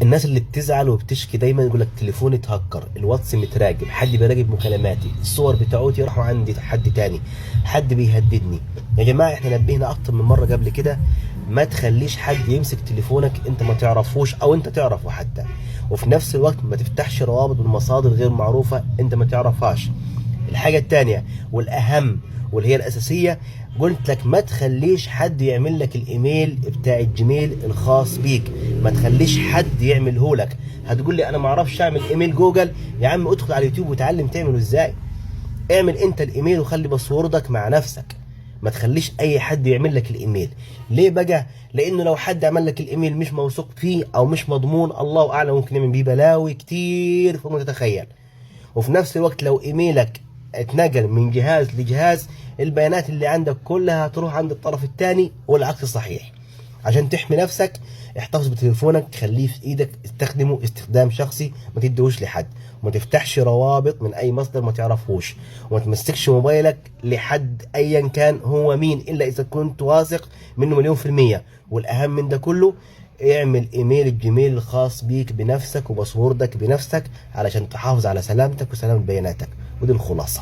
الناس اللي بتزعل وبتشكي دايما يقول لك تليفوني اتهكر، الواتس متراقب، حد بيراقب مكالماتي، الصور بتاعتي راحوا عندي حد تاني، حد بيهددني. يا جماعه احنا نبهنا اكتر من مره قبل كده، ما تخليش حد يمسك تليفونك انت ما تعرفوش او انت تعرفه حتى. وفي نفس الوقت ما تفتحش روابط من مصادر غير معروفه انت ما تعرفهاش. الحاجة التانية والأهم واللي هي الأساسية، قلت لك ما تخليش حد يعمل لك الإيميل بتاع الجيميل الخاص بيك، ما تخليش حد يعمله لك. هتقول لي أنا ما أعرفش أعمل إيميل جوجل، يا عم ادخل على اليوتيوب وتعلم تعمله إزاي. اعمل أنت الإيميل وخلي باسوردك مع نفسك، ما تخليش أي حد يعمل لك الإيميل. ليه بقى؟ لأنه لو حد عمل لك الإيميل مش موثوق فيه أو مش مضمون، الله أعلم ممكن يعمل بيه بلاوي كتير فوق ما تتخيل. وفي نفس الوقت لو ايميلك اتنقل من جهاز لجهاز، البيانات اللي عندك كلها هتروح عند الطرف الثاني والعكس صحيح. عشان تحمي نفسك احتفظ بتليفونك، خليه في ايدك، استخدمه استخدام شخصي، ما تديهوش لحد، وما تفتحش روابط من اي مصدر ما تعرفوش، وما تمسكش موبايلك لحد ايا كان هو مين الا اذا كنت واثق منه مليون في المية. والاهم من ده كله، اعمل ايميل الجيميل الخاص بيك بنفسك وباسوردك بنفسك علشان تحافظ على سلامتك وسلامة بياناتك. ودي الخلاصة.